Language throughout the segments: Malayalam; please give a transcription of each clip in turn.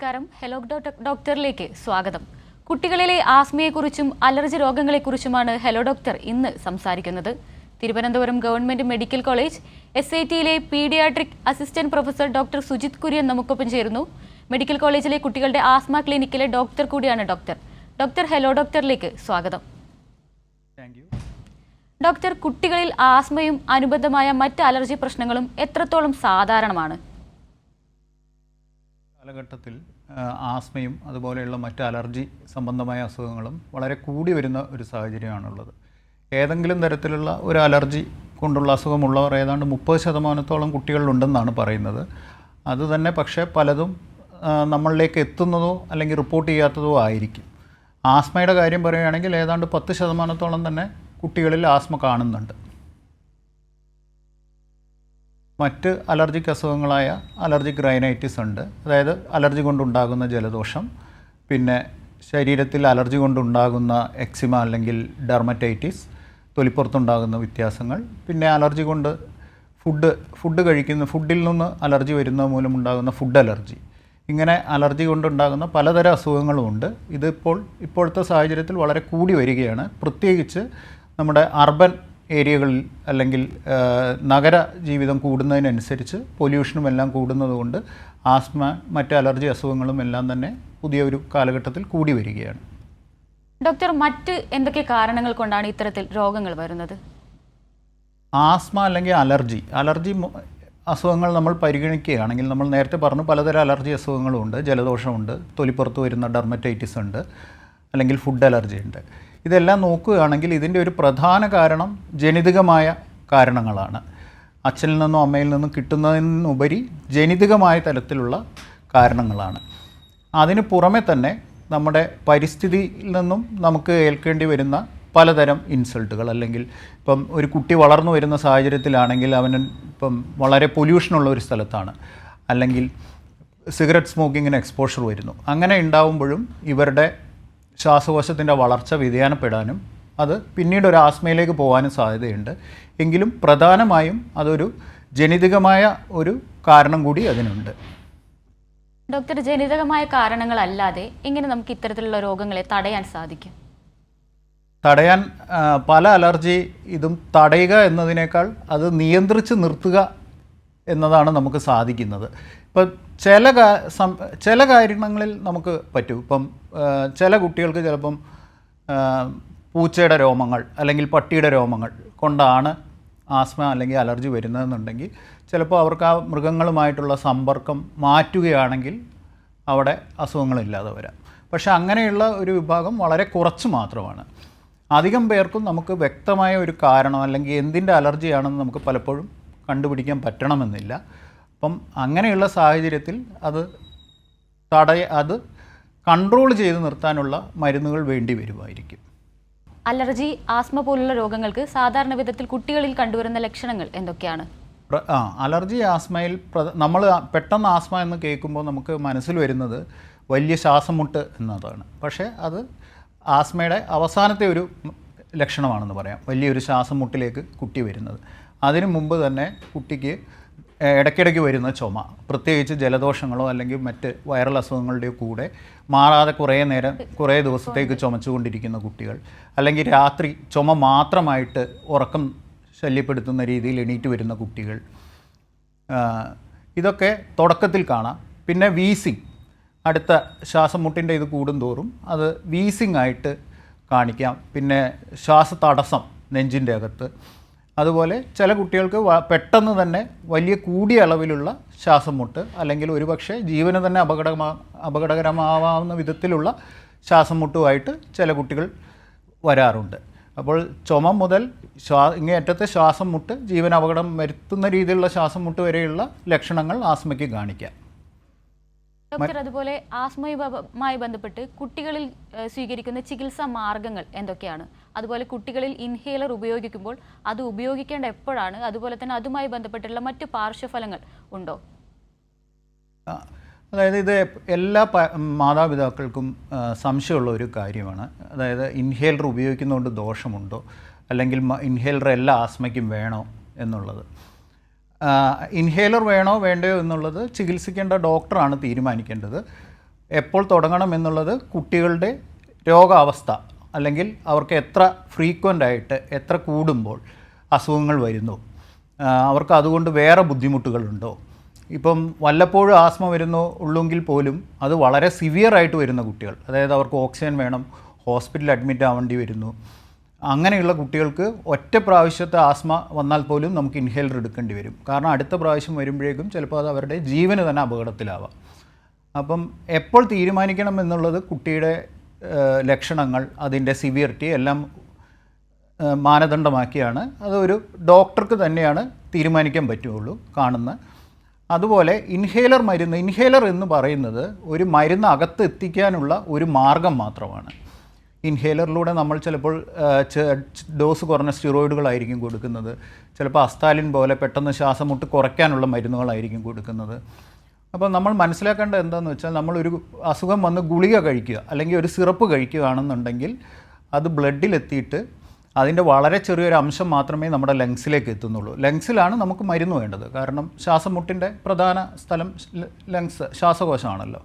നമസ്കാരം. ഹലോ ഡോക്ടറിലേക്ക് സ്വാഗതം. കുട്ടികളിലെ ആസ്മയെക്കുറിച്ചും അലർജി രോഗങ്ങളെക്കുറിച്ചുമാണ് ഹലോ ഡോക്ടർ ഇന്ന് സംസാരിക്കുന്നത്. തിരുവനന്തപുരം ഗവൺമെന്റ് മെഡിക്കൽ കോളേജ് SITയിലെ paediatric assistant professor doctor Sujith Kurian നമുക്കൊപ്പം ചേരുന്നു. മെഡിക്കൽ കോളേജിലെ കുട്ടികളുടെ ആസ്മ ക്ലിനിക്കിലെ ഡോക്ടർ കൂടിയാണ് ഡോക്ടർ ഹലോ ഡോക്ടറിലേക്ക് സ്വാഗതം. ഡോക്ടർ, കുട്ടികളിൽ ആസ്മയും അനുബന്ധമായ മറ്റ് അലർജി പ്രശ്നങ്ങളും എത്രത്തോളം സാധാരണമാണ്? കാലഘട്ടത്തിൽ ആസ്മയും അതുപോലെയുള്ള മറ്റ് അലർജി സംബന്ധമായ അസുഖങ്ങളും വളരെ കൂടി വരുന്ന ഒരു സാഹചര്യമാണുള്ളത്. ഏതെങ്കിലും തരത്തിലുള്ള ഒരു അലർജി കൊണ്ടുള്ള അസുഖമുള്ളവർ ഏതാണ്ട് 30% കുട്ടികളിലുണ്ടെന്നാണ് പറയുന്നത്. അതുതന്നെ പക്ഷേ പലതും നമ്മളിലേക്ക് എത്തുന്നതോ അല്ലെങ്കിൽ റിപ്പോർട്ട് ചെയ്യാത്തതോ ആയിരിക്കും. ആസ്മയുടെ കാര്യം പറയുകയാണെങ്കിൽ ഏതാണ്ട് 10% തന്നെ കുട്ടികളിൽ ആസ്മ കാണുന്നുണ്ട്. മറ്റ് അലർജിക് അസുഖങ്ങളായ അലർജിക് റൈനൈറ്റിസ് ഉണ്ട്, അതായത് അലർജി കൊണ്ടുണ്ടാകുന്ന ജലദോഷം, പിന്നെ ശരീരത്തിൽ അലർജി കൊണ്ടുണ്ടാകുന്ന എക്സിമ അല്ലെങ്കിൽ ഡെർമറ്റൈറ്റിസ്, തൊലിപ്പുറത്തുണ്ടാകുന്ന വ്യത്യാസങ്ങൾ, പിന്നെ അലർജി കൊണ്ട് ഫുഡിൽ നിന്ന് അലർജി വരുന്നത് മൂലമുണ്ടാകുന്ന ഫുഡ് അലർജി, ഇങ്ങനെ അലർജി കൊണ്ടുണ്ടാകുന്ന പലതരം അസുഖങ്ങളുമുണ്ട്. ഇപ്പോഴത്തെ സാഹചര്യത്തിൽ വളരെ കൂടി വരികയാണ്. പ്രത്യേകിച്ച് നമ്മുടെ അർബൻ ഏരിയകളിൽ അല്ലെങ്കിൽ നഗര ജീവിതം കൂടുന്നതിനനുസരിച്ച് പൊല്യൂഷനും എല്ലാം കൂടുന്നതുകൊണ്ട് ആസ്മ, മറ്റ് അലർജി അസുഖങ്ങളും എല്ലാം തന്നെ പുതിയൊരു കാലഘട്ടത്തിൽ കൂടി വരികയാണ്. ഡോക്ടർ, മറ്റ് എന്തൊക്കെ കാരണങ്ങൾ കൊണ്ടാണ് ഇത്തരത്തിൽ രോഗങ്ങൾ വരുന്നത്? ആസ്മ അല്ലെങ്കിൽ അലർജി അസുഖങ്ങൾ നമ്മൾ പരിഗണിക്കുകയാണെങ്കിൽ നമ്മൾ നേരത്തെ പറഞ്ഞു പലതരം അലർജി അസുഖങ്ങളുമുണ്ട്. ജലദോഷമുണ്ട്, തൊലിപ്പുറത്ത് വരുന്ന ഡെർമറ്റൈറ്റിസ് ഉണ്ട്, അല്ലെങ്കിൽ ഫുഡ് അലർജി ഉണ്ട്. ഇതെല്ലാം നോക്കുകയാണെങ്കിൽ ഇതിൻ്റെ ഒരു പ്രധാന കാരണം ജനിതകമായ കാരണങ്ങളാണ്. അച്ഛനിൽ നിന്നും അമ്മയിൽ നിന്നും കിട്ടുന്നതിനുപരി ജനിതകമായ തരത്തിലുള്ള കാരണങ്ങളാണ്. അതിന് പുറമെ തന്നെ നമ്മുടെ പരിസ്ഥിതിയിൽ നിന്നും നമുക്ക് ഏൽക്കേണ്ടി വരുന്ന പലതരം ഇൻസൾട്ടുകൾ, അല്ലെങ്കിൽ ഇപ്പം ഒരു കുട്ടി വളർന്നു വരുന്ന സാഹചര്യത്തിലാണെങ്കിൽ അവന് ഇപ്പം വളരെ പൊല്യൂഷനുള്ള ഒരു സ്ഥലത്താണ്, അല്ലെങ്കിൽ സിഗരറ്റ് സ്മോക്കിങ്ങിന് എക്സ്പോഷർ വരുന്നു. അങ്ങനെ ഉണ്ടാവുമ്പോഴും ഇവരുടെ ശ്വാസകോശത്തിൻ്റെ വളർച്ച വ്യതിയാനപ്പെടാനും അത് പിന്നീട് ഒരു ആസ്മയിലേക്ക് പോകാനും സാധ്യതയുണ്ട്. എങ്കിലും പ്രധാനമായും അതൊരു ജനിതകമായ ഒരു കാരണം കൂടി അതിനുണ്ട്. ഡോക്ടർ, ജനിതകമായ കാരണങ്ങളല്ലാതെ എങ്ങനെ നമുക്ക് ഇത്തരത്തിലുള്ള രോഗങ്ങളെ തടയാൻ സാധിക്കും? തടയാൻ പല അലർജി ഇതും തടയുക എന്നതിനേക്കാൾ അത് നിയന്ത്രിച്ച് നിർത്തുക എന്നതാണ് നമുക്ക് സാധിക്കുന്നത്. ഇപ്പം ചില കാര്യങ്ങളിൽ നമുക്ക് പറ്റും. ഇപ്പം ചില കുട്ടികൾക്ക് ചിലപ്പം പൂച്ചയുടെ രോമങ്ങൾ അല്ലെങ്കിൽ പട്ടിയുടെ രോമങ്ങൾ കൊണ്ടാണ് ആസ്മ അല്ലെങ്കിൽ അലർജി വരുന്നതെന്നുണ്ടെങ്കിൽ ചിലപ്പോൾ അവർക്ക് ആ മൃഗങ്ങളുമായിട്ടുള്ള സമ്പർക്കം മാറ്റുകയാണെങ്കിൽ അവിടെ അസുഖങ്ങളില്ലാതെ വരാം. പക്ഷേ അങ്ങനെയുള്ള ഒരു വിഭാഗം വളരെ കുറച്ച് മാത്രമാണ്. അധികം പേർക്കും നമുക്ക് വ്യക്തമായ ഒരു കാരണം അല്ലെങ്കിൽ എന്തിൻ്റെ അലർജിയാണെന്ന് നമുക്ക് പലപ്പോഴും കണ്ടുപിടിക്കാൻ പറ്റണമെന്നില്ല. അപ്പം അങ്ങനെയുള്ള സാഹചര്യത്തിൽ അത് കൺട്രോൾ ചെയ്ത് നിർത്താനുള്ള മരുന്നുകൾ വേണ്ടി വരുമായിരിക്കും. അലർജി, ആസ്മ പോലുള്ള രോഗങ്ങൾക്ക് സാധാരണ വിധത്തിൽ കുട്ടികളിൽ കണ്ടുവരുന്ന ലക്ഷണങ്ങൾ എന്തൊക്കെയാണ്? അലർജി ആസ്മയിൽ നമ്മൾ പെട്ടെന്ന് ആസ്മ എന്ന് കേൾക്കുമ്പോൾ നമുക്ക് മനസ്സിൽ വരുന്നത് വലിയ ശ്വാസം മുട്ട് എന്നതാണ്. പക്ഷേ അത് ആസ്മയുടെ അവസാനത്തെ ഒരു ലക്ഷണമാണെന്ന് പറയാം, വലിയൊരു ശ്വാസം മുട്ടിലേക്ക് കുട്ടി വരുന്നത്. അതിനു മുമ്പ് തന്നെ കുട്ടിക്ക് ഇടയ്ക്കിടയ്ക്ക് വരുന്ന ചുമ, പ്രത്യേകിച്ച് ജലദോഷങ്ങളോ അല്ലെങ്കിൽ മറ്റ് വൈറൽ അസുഖങ്ങളുടെയോ കൂടെ മാറാതെ കുറേ ദിവസത്തേക്ക് ചുമച്ചുകൊണ്ടിരിക്കുന്ന കുട്ടികൾ, അല്ലെങ്കിൽ രാത്രി ചുമ മാത്രമായിട്ട് ഉറക്കം ശല്യപ്പെടുത്തുന്ന രീതിയിൽ എണീറ്റ് വരുന്ന കുട്ടികൾ, ഇതൊക്കെ തുടക്കത്തിൽ കാണാം. പിന്നെ വീസിങ്, അടുത്ത ശ്വാസം മുട്ടിൻ്റെ ഇത് കൂടുന്തോറും അത് വീസിങ് ആയിട്ട് കാണിക്കാം. പിന്നെ ശ്വാസതടസ്സം നെഞ്ചിൻ്റെ അകത്ത്, അതുപോലെ ചില കുട്ടികൾക്ക് പെട്ടെന്ന് തന്നെ വലിയ കൂടിയ അളവിലുള്ള ശ്വാസം മുട്ട്, അല്ലെങ്കിൽ ഒരുപക്ഷെ ജീവന് തന്നെ അപകടകരമാവാവുന്ന വിധത്തിലുള്ള ശ്വാസം മുട്ടുമായിട്ട് ചില കുട്ടികൾ വരാറുണ്ട്. അപ്പോൾ ചുമ മുതൽ ഇങ്ങേയറ്റത്തെ ശ്വാസം മുട്ട്, ജീവൻ അപകടം വരുത്തുന്ന രീതിയിലുള്ള ശ്വാസം മുട്ട് വരെയുള്ള ലക്ഷണങ്ങൾ ആസ്മയ്ക്ക് കാണിക്കാം. ഡോക്ടർ, അതുപോലെ ആസ്മയുമായി ബന്ധപ്പെട്ട് കുട്ടികളിൽ സ്വീകരിക്കുന്ന ചികിത്സാ മാർഗങ്ങൾ എന്തൊക്കെയാണ്? അതുപോലെ കുട്ടികളിൽ ഇൻഹേലർ ഉപയോഗിക്കുമ്പോൾ അത് ഉപയോഗിക്കേണ്ട എപ്പോഴാണ്? അതുപോലെ തന്നെ അതുമായി ബന്ധപ്പെട്ടുള്ള മറ്റ് പാർശ്വഫലങ്ങൾ ഉണ്ടോ? അതായത് ഇത് എല്ലാ മാതാപിതാക്കൾക്കും സംശയമുള്ള ഒരു കാര്യമാണ്. അതായത് ഇൻഹേലർ ഉപയോഗിക്കുന്നതുകൊണ്ട് ദോഷമുണ്ടോ, അല്ലെങ്കിൽ ഇൻഹേലർ എല്ലാ ആസ്മയ്ക്കും വേണോ എന്നുള്ളത്. ഇൻഹേലർ വേണോ വേണ്ടയോ എന്നുള്ളത് ചികിത്സിക്കേണ്ട ഡോക്ടറാണ് തീരുമാനിക്കേണ്ടത്. എപ്പോൾ തുടങ്ങണം എന്നുള്ളത് കുട്ടികളുടെ രോഗാവസ്ഥ അല്ലെങ്കിൽ അവർക്ക് എത്ര ഫ്രീക്വൻ്റ് ആയിട്ട് എത്ര കൂടുമ്പോൾ അസുഖങ്ങൾ വരുന്നു, അവർക്ക് അതുകൊണ്ട് വേറെ ബുദ്ധിമുട്ടുകളുണ്ടോ. ഇപ്പം വല്ലപ്പോഴും ആസ്മ ഉള്ളെങ്കിൽ പോലും അത് വളരെ സിവിയറായിട്ട് വരുന്ന കുട്ടികൾ, അതായത് അവർക്ക് ഓക്സിജൻ വേണം, ഹോസ്പിറ്റലിൽ അഡ്മിറ്റ് ആവേണ്ടി വരുന്നു, അങ്ങനെയുള്ള കുട്ടികൾക്ക് ഒറ്റ പ്രാവശ്യത്തെ ആസ്മ വന്നാൽ പോലും നമുക്ക് ഇൻഹേലർ എടുക്കേണ്ടി വരും. കാരണം അടുത്ത പ്രാവശ്യം വരുമ്പോഴേക്കും ചിലപ്പോൾ അത് അവരുടെ ജീവന് തന്നെ അപകടത്തിലാവാം. അപ്പം എപ്പോൾ തീരുമാനിക്കണം എന്നുള്ളത് കുട്ടിയുടെ ലക്ഷണങ്ങൾ, അതിൻ്റെ സിവിയറിറ്റി എല്ലാം മാനദണ്ഡമാക്കിയാണ് അതൊരു ഡോക്ടർക്ക് തന്നെയാണ് തീരുമാനിക്കാൻ പറ്റുകയുള്ളൂ കാണുന്ന. അതുപോലെ ഇൻഹേലർ എന്ന് പറയുന്നത് ഒരു മരുന്ന് അകത്ത് എത്തിക്കാനുള്ള ഒരു മാർഗം മാത്രമാണ്. ഇൻഹേലറിലൂടെ നമ്മൾ ചിലപ്പോൾ ഡോസ് കുറഞ്ഞ സ്റ്റിറോയിഡുകളായിരിക്കും കൊടുക്കുന്നത്, ചിലപ്പോൾ അസ്താലിൻ പോലെ പെട്ടെന്ന് ശ്വാസം മുട്ട് കുറയ്ക്കാനുള്ള മരുന്നുകളായിരിക്കും കൊടുക്കുന്നത്. അപ്പോൾ നമ്മൾ മനസ്സിലാക്കേണ്ടത് എന്താണെന്ന് വെച്ചാൽ, നമ്മളൊരു അസുഖം വന്ന് ഗുളിക കഴിക്കുക അല്ലെങ്കിൽ ഒരു സിറപ്പ് കഴിക്കുകയാണെന്നുണ്ടെങ്കിൽ അത് ബ്ലഡിലെത്തിയിട്ട് അതിൻ്റെ വളരെ ചെറിയൊരു അംശം മാത്രമേ നമ്മുടെ ലങ്സിലേക്ക് എത്തുന്നുള്ളൂ. ലങ്സിലാണ് നമുക്ക് മരുന്ന് വേണ്ടത്, കാരണം ശ്വാസം മുട്ടിൻ്റെ പ്രധാന സ്ഥലം ലങ്സ്, ശ്വാസകോശമാണല്ലോ.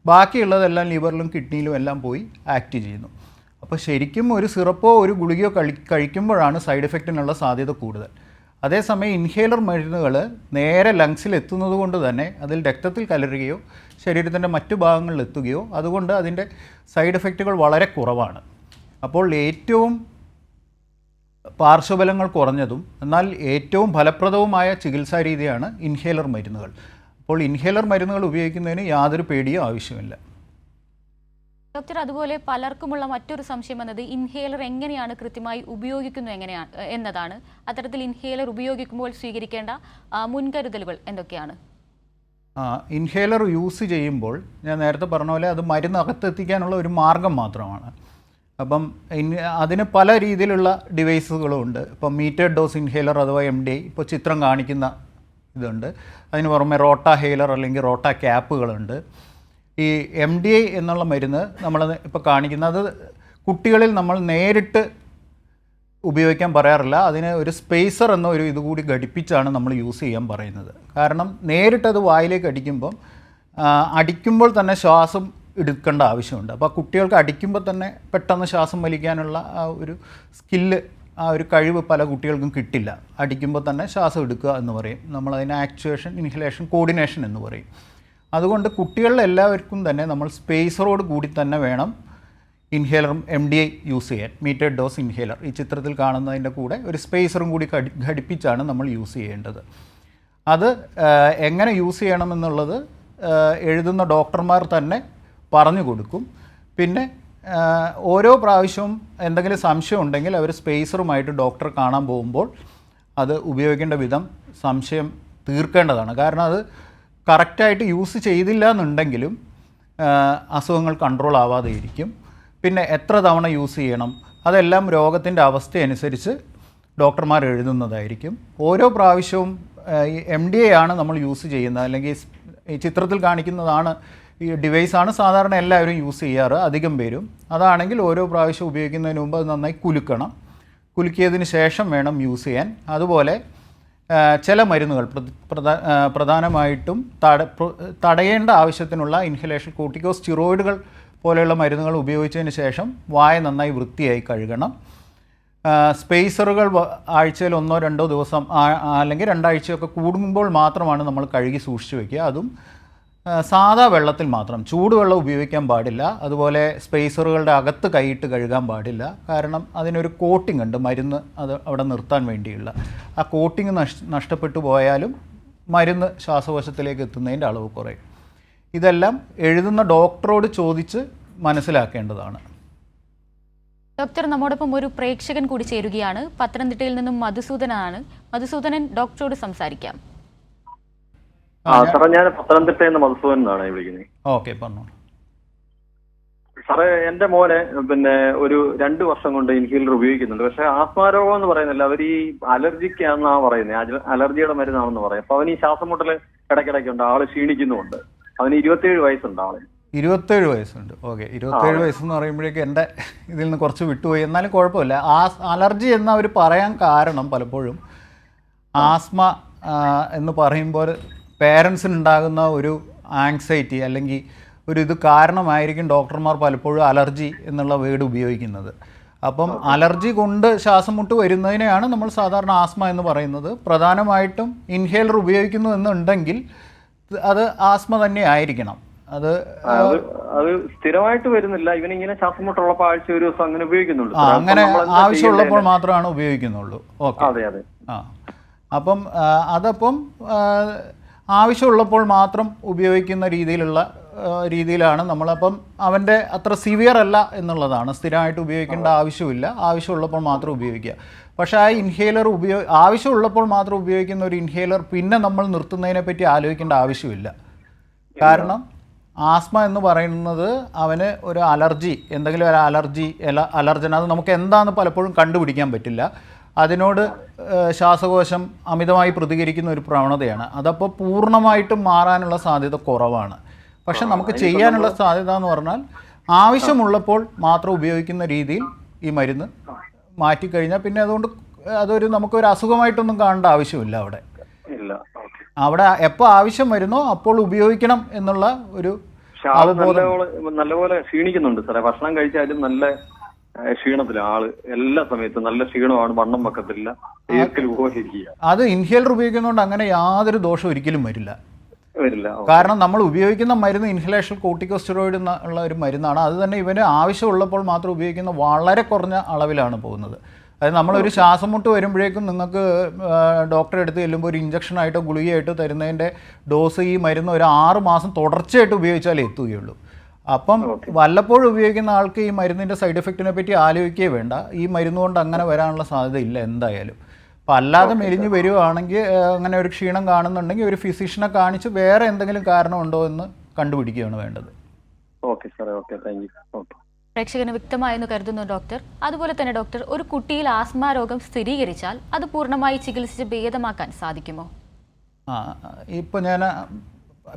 ബാക്കിയുള്ളതെല്ലാം ലിവറിലും കിഡ്നിയിലും എല്ലാം പോയി ആക്ട് ചെയ്യുന്നു. അപ്പോൾ ശരിക്കും ഒരു സിറപ്പോ ഒരു ഗുളികയോ കഴിക്കുമ്പോഴാണ് സൈഡ് എഫക്റ്റിനുള്ള സാധ്യത കൂടുതൽ. അതേസമയം ഇൻഹേലർ മരുന്നുകൾ നേരെ ലങ്സിൽ എത്തുന്നത് കൊണ്ട് തന്നെ അതിൽ രക്തത്തിൽ കലരുകയോ ശരീരത്തിൻ്റെ മറ്റു ഭാഗങ്ങളിൽ എത്തുകയോ, അതുകൊണ്ട് അതിൻ്റെ സൈഡ് എഫക്റ്റുകൾ വളരെ കുറവാണ്. അപ്പോൾ ഏറ്റവും പാർശ്വഫലങ്ങൾ കുറഞ്ഞതും എന്നാൽ ഏറ്റവും ഫലപ്രദവുമായ ചികിത്സാ രീതിയാണ് ഇൻഹേലർ മരുന്നുകൾ. അപ്പോൾ ഇൻഹേലർ മരുന്നുകൾ ഉപയോഗിക്കുന്നതിന് യാതൊരു പേടിയോ ആവശ്യമില്ല. ഡോക്ടർ, അതുപോലെ പലർക്കുമുള്ള മറ്റൊരു സംശയം എന്നത് ഇൻഹേലർ എങ്ങനെയാണ് കൃത്യമായി ഉപയോഗിക്കുന്നത് എന്നതാണ്. അത്തരത്തിൽ ഇൻഹേലർ ഉപയോഗിക്കുമ്പോൾ സ്വീകരിക്കേണ്ട മുൻകരുതലുകൾ എന്തൊക്കെയാണ്? ഇൻഹേലർ യൂസ് ചെയ്യുമ്പോൾ ഞാൻ നേരത്തെ പറഞ്ഞ പോലെ അത് മരുന്ന് അകത്തെത്തിക്കാനുള്ള ഒരു മാർഗം മാത്രമാണ്. അപ്പം അതിന് പല രീതിയിലുള്ള ഡിവൈസുകളും ഉണ്ട്. ഇപ്പം മീറ്റേഡ് ഡോസ് ഇൻഹേലർ അഥവാ MDI, ഇപ്പോൾ ചിത്രം കാണിക്കുന്ന ഇതുണ്ട്. അതിന് പുറമെ റോട്ട ഹെയിലർ അല്ലെങ്കിൽ റോട്ട ക്യാപ്പുകളുണ്ട്. ഈ MDI എന്നുള്ള മരുന്ന് നമ്മൾ ഇപ്പോൾ കാണിക്കുന്നത് കുട്ടികളിൽ നമ്മൾ നേരിട്ട് ഉപയോഗിക്കാൻ പറയാറില്ല. അതിന് ഒരു സ്പേസർ എന്ന ഒരു ഇതുകൂടി ഘടിപ്പിച്ചാണ് നമ്മൾ യൂസ് ചെയ്യാൻ പറയുന്നത്. കാരണം നേരിട്ടത് വായിലേക്ക് അടിക്കുമ്പോൾ തന്നെ ശ്വാസം എടുക്കേണ്ട ആവശ്യമുണ്ട്. അപ്പോൾ കുട്ടികൾക്ക് അടിക്കുമ്പോൾ തന്നെ പെട്ടെന്ന് ശ്വാസം വലിക്കാനുള്ള ആ ഒരു സ്കില്ല്, ആ ഒരു കഴിവ് പല കുട്ടികൾക്കും കിട്ടില്ല. അടിക്കുമ്പോൾ തന്നെ ശ്വാസം എടുക്കുക എന്ന് പറയും. നമ്മളതിന് ആക്ച്വേഷൻ, ഇൻഹലേഷൻ, കോർഡിനേഷൻ എന്ന് പറയും. അതുകൊണ്ട് കുട്ടികളിൽ എല്ലാവർക്കും തന്നെ നമ്മൾ സ്പേസറോട് കൂടി തന്നെ വേണം ഇൻഹേലറും MDI യൂസ് ചെയ്യാൻ. മീറ്റേഡ് ഡോസ് ഇൻഹേലർ ഈ ചിത്രത്തിൽ കാണുന്നതിൻ്റെ കൂടെ ഒരു സ്പേസറും കൂടി ഘടിപ്പിച്ചാണ് നമ്മൾ യൂസ് ചെയ്യേണ്ടത്. അത് എങ്ങനെ യൂസ് ചെയ്യണമെന്നുള്ളത് എഴുതുന്ന ഡോക്ടർമാർ തന്നെ പറഞ്ഞു കൊടുക്കും. പിന്നെ ഓരോ പ്രാവശ്യവും എന്തെങ്കിലും സംശയം ഉണ്ടെങ്കിൽ അവർ സ്പേസറുമായിട്ട് ഡോക്ടറെ കാണാൻ പോകുമ്പോൾ അത് ഉപയോഗിക്കേണ്ട വിധം സംശയം തീർക്കേണ്ടതാണ്. കാരണം അത് കറക്റ്റായിട്ട് യൂസ് ചെയ്തില്ല എന്നുണ്ടെങ്കിലും അസുഖങ്ങൾ കൺട്രോൾ ആവാതെ ഇരിക്കും. പിന്നെ എത്ര തവണ യൂസ് ചെയ്യണം അതെല്ലാം രോഗത്തിൻ്റെ അവസ്ഥയനുസരിച്ച് ഡോക്ടർമാർ എഴുതുന്നതായിരിക്കും. ഓരോ പ്രാവശ്യവും ഈ MDI ആണ് നമ്മൾ യൂസ് ചെയ്യുന്നത്, അല്ലെങ്കിൽ ഈ ചിത്രത്തിൽ കാണിക്കുന്നതാണ് ഈ ഡിവൈസാണ് സാധാരണ എല്ലാവരും യൂസ് ചെയ്യാറ്, അധികം പേരും. അതാണെങ്കിൽ ഓരോ പ്രാവശ്യം ഉപയോഗിക്കുന്നതിന് മുമ്പ് അത് നന്നായി കുലുക്കണം. കുലുക്കിയതിന് ശേഷം വേണം യൂസ് ചെയ്യാൻ. അതുപോലെ ചില മരുന്നുകൾ പ്രധാനമായിട്ടും തടയേണ്ട ആവശ്യത്തിനുള്ള ഇൻഹലേഷൻ കോർട്ടിക്കോസ്റ്റീറോയിഡുകൾ പോലെയുള്ള മരുന്നുകൾ ഉപയോഗിച്ചതിന് ശേഷം വായ നന്നായി വൃത്തിയായി കഴുകണം. സ്പേസറുകൾ ആഴ്ചയിൽ 1-2 ദിവസം അല്ലെങ്കിൽ 2 ആഴ്ചയൊക്കെ കൂടുമ്പോൾ മാത്രമാണ് നമ്മൾ കഴുകി സൂക്ഷിച്ച് വയ്ക്കുക. അതും സാധാ വെള്ളത്തിൽ മാത്രം, ചൂടുവെള്ളം ഉപയോഗിക്കാൻ പാടില്ല. അതുപോലെ സ്പേസറുകളുടെ അകത്ത് കൈയിട്ട് കഴുകാൻ പാടില്ല. കാരണം അതിനൊരു കോട്ടിംഗ് ഉണ്ട്, മരുന്ന് അത് അവിടെ നിർത്താൻ വേണ്ടിയുള്ള. ആ കോട്ടിങ് നഷ്ടപ്പെട്ടു പോയാലും മരുന്ന് ശ്വാസകോശത്തിലേക്ക് എത്തുന്നതിൻ്റെ അളവ് കുറയും. ഇതെല്ലാം എഴുതുന്ന ഡോക്ടറോട് ചോദിച്ച് മനസ്സിലാക്കേണ്ടതാണ്. ഡോക്ടർ, നമ്മോടൊപ്പം ഒരു പ്രേക്ഷകൻ കൂടി ചേരുകയാണ്. പത്തനംതിട്ടയിൽ നിന്നും മധുസൂദനൻ ഡോക്ടറോട് സംസാരിക്കാം. സാറേ, ഞാൻ പത്തനംതിട്ടയിൽ നിന്ന് മധുസൂദൻ എന്നാണ് വിളിക്കുന്നത്. ഓക്കെ, പറഞ്ഞോളൂ സാറേ. എന്റെ മോനെ ഒരു 2 വർഷം കൊണ്ട് ഇൻഹേലർ ഉപയോഗിക്കുന്നുണ്ട്. പക്ഷെ ആസ്മാരോഗം എന്ന് പറയുന്നില്ല, അവർ ഈ അലർജിക്കാണെന്നാണ് പറയുന്നത്, അലർജിയുടെ മരുന്നാണെന്ന് പറയും. അപ്പൊ അവന് ഈ ശ്വാസം മുട്ടൽ ഇടയ്ക്കിടയ്ക്കുണ്ട്, ആള് ക്ഷീണിക്കുന്നുമുണ്ട്. അവന് 27 വയസ്സുണ്ട്. ആള് 27 വയസ്സുണ്ട്. ഓക്കെ, 27 വയസ്സെന്ന് പറയുമ്പോഴേക്കും എൻ്റെ ഇതിൽ നിന്ന് കുറച്ച് വിട്ടുപോയി. എന്നാലും കുഴപ്പമില്ല. അലർജി എന്ന് അവർ പറയാൻ കാരണം പലപ്പോഴും ആസ്മ എന്ന് പറയുമ്പോൾ പേരൻസിനുണ്ടാകുന്ന ഒരു ആങ്സൈറ്റി അല്ലെങ്കിൽ ഒരു ഇത് കാരണമായിരിക്കും ഡോക്ടർമാർ പലപ്പോഴും അലർജി എന്നുള്ള വേർഡ് ഉപയോഗിക്കുന്നത്. അപ്പം അലർജി കൊണ്ട് ശ്വാസം മുട്ട് വരുന്നതിനെയാണ് നമ്മൾ സാധാരണ ആസ്മ എന്ന് പറയുന്നത്. പ്രധാനമായിട്ടും ഇൻഹേലർ ഉപയോഗിക്കുന്നു എന്നുണ്ടെങ്കിൽ അത് ആസ്മ തന്നെ ആയിരിക്കണം. അത് സ്ഥിരമായിട്ട് വരുന്നില്ല, ഇവനിങ്ങനെ ശ്വാസം മുട്ടുള്ളപ്പോൾ ആഴ്ച ഒരു ദിവസം അങ്ങനെ ഉപയോഗിക്കുന്നുള്ളൂ. അങ്ങനെ ആവശ്യമുള്ളപ്പോൾ മാത്രമാണ് ഉപയോഗിക്കുന്നുള്ളൂ. ഓക്കെ. അതെ അതെ. അപ്പം അതപ്പം ആവശ്യമുള്ളപ്പോൾ മാത്രം ഉപയോഗിക്കുന്ന രീതിയിലാണ് നമ്മളപ്പം അവൻ്റെ അത്ര സിവിയർ അല്ല എന്നുള്ളതാണ്. സ്ഥിരമായിട്ട് ഉപയോഗിക്കേണ്ട ആവശ്യമില്ല, ആവശ്യമുള്ളപ്പോൾ മാത്രം ഉപയോഗിക്കുക. പക്ഷേ ആ ഇൻഹേലർ ആവശ്യമുള്ളപ്പോൾ മാത്രം ഉപയോഗിക്കുന്ന ഒരു ഇൻഹേലർ പിന്നെ നമ്മൾ നിർത്തുന്നതിനെ പറ്റി ആലോചിക്കേണ്ട ആവശ്യമില്ല. കാരണം ആസ്മ എന്ന് പറയുന്നത് അവന് ഒരു അലർജി, എന്തെങ്കിലും ഒരു അലർജൻ അത് നമുക്ക് എന്താണെന്ന് പലപ്പോഴും കണ്ടുപിടിക്കാൻ പറ്റില്ല. അതിനോട് ശ്വാസകോശം അമിതമായി പ്രതികരിക്കുന്ന ഒരു പ്രവണതയാണ്. അതപ്പോൾ പൂർണ്ണമായിട്ടും മാറാനുള്ള സാധ്യത കുറവാണ്. പക്ഷെ നമുക്ക് ചെയ്യാനുള്ള സാധ്യത എന്ന് പറഞ്ഞാൽ ആവശ്യമുള്ളപ്പോൾ മാത്രം ഉപയോഗിക്കുന്ന രീതിയിൽ ഈ മരുന്ന് മാറ്റിക്കഴിഞ്ഞാൽ പിന്നെ അതുകൊണ്ട് നമുക്കൊരു അസുഖമായിട്ടൊന്നും കാണേണ്ട ആവശ്യമില്ല. അവിടെ എപ്പോൾ ആവശ്യം വരുന്നോ അപ്പോൾ ഉപയോഗിക്കണം എന്നുള്ള ഒരു നല്ലപോലെ ക്ഷീണിക്കുന്നുണ്ട് സാറേ. ഭക്ഷണം കഴിച്ചാലും നല്ല ക്ഷീണത്തില ആള്, എല്ലാ സമയത്തും നല്ല ക്ഷീണമാണ്, വണ്ണം വെക്കത്തില്ല, അത് ഇൻഹേലർ ഉപയോഗിക്കുന്നതുകൊണ്ട് അങ്ങനെ യാതൊരു ദോഷം ഒരിക്കലും വരില്ല. കാരണം നമ്മൾ ഉപയോഗിക്കുന്ന മരുന്ന് ഇൻഹലേഷൻ കോർട്ടിക്കോസ്റ്റെറോയിഡ് എന്നുള്ള ഒരു മരുന്നാണ്. അത് തന്നെ ഇവന് ആവശ്യമുള്ളപ്പോൾ മാത്രം ഉപയോഗിക്കുന്ന വളരെ കുറഞ്ഞ അളവിലാണ് പോകുന്നത്. അതായത് നമ്മളൊരു ശ്വാസം മുട്ട് വരുമ്പോഴേക്കും നിങ്ങൾക്ക് ഡോക്ടറെ അടുത്ത് ചെല്ലുമ്പോൾ ഒരു ഇഞ്ചക്ഷനായിട്ടോ ഗുളികയായിട്ടോ തരുന്നതിൻ്റെ ഡോസ് ഈ മരുന്ന് ഒരു 6 മാസം തുടർച്ചയായിട്ട് ഉപയോഗിച്ചാലേ എത്തുകയുള്ളൂ. അപ്പം വല്ലപ്പോഴും ഉപയോഗിക്കുന്ന ആൾക്ക് ഈ മരുന്നിൻ്റെ സൈഡ് എഫക്റ്റിനെ പറ്റി ആലോചിക്കുകയേ വേണ്ട. ഈ മരുന്ന് കൊണ്ട് അങ്ങനെ വരാനുള്ള സാധ്യത ഇല്ല എന്തായാലും. അപ്പം അല്ലാതെ മെലിഞ്ഞ് വരുവാണെങ്കിൽ, അങ്ങനെ ഒരു ക്ഷീണം കാണുന്നുണ്ടെങ്കിൽ ഒരു ഫിസിഷ്യനെ കാണിച്ച് വേറെ എന്തെങ്കിലും കാരണമുണ്ടോ എന്ന് കണ്ടുപിടിക്കുകയാണ് വേണ്ടത്. പ്രേക്ഷകന് വ്യക്തമായെന്ന് കരുതുന്നു ഡോക്ടർ. അതുപോലെ തന്നെ ഡോക്ടർ, ഒരു കുട്ടിയിൽ ആസ്മ രോഗം സ്ഥിരീകരിച്ചാൽ അത് പൂർണ്ണമായി ചികിത്സിച്ച് ഭേദമാക്കാൻ സാധിക്കുമോ? ഇപ്പോൾ ഞാൻ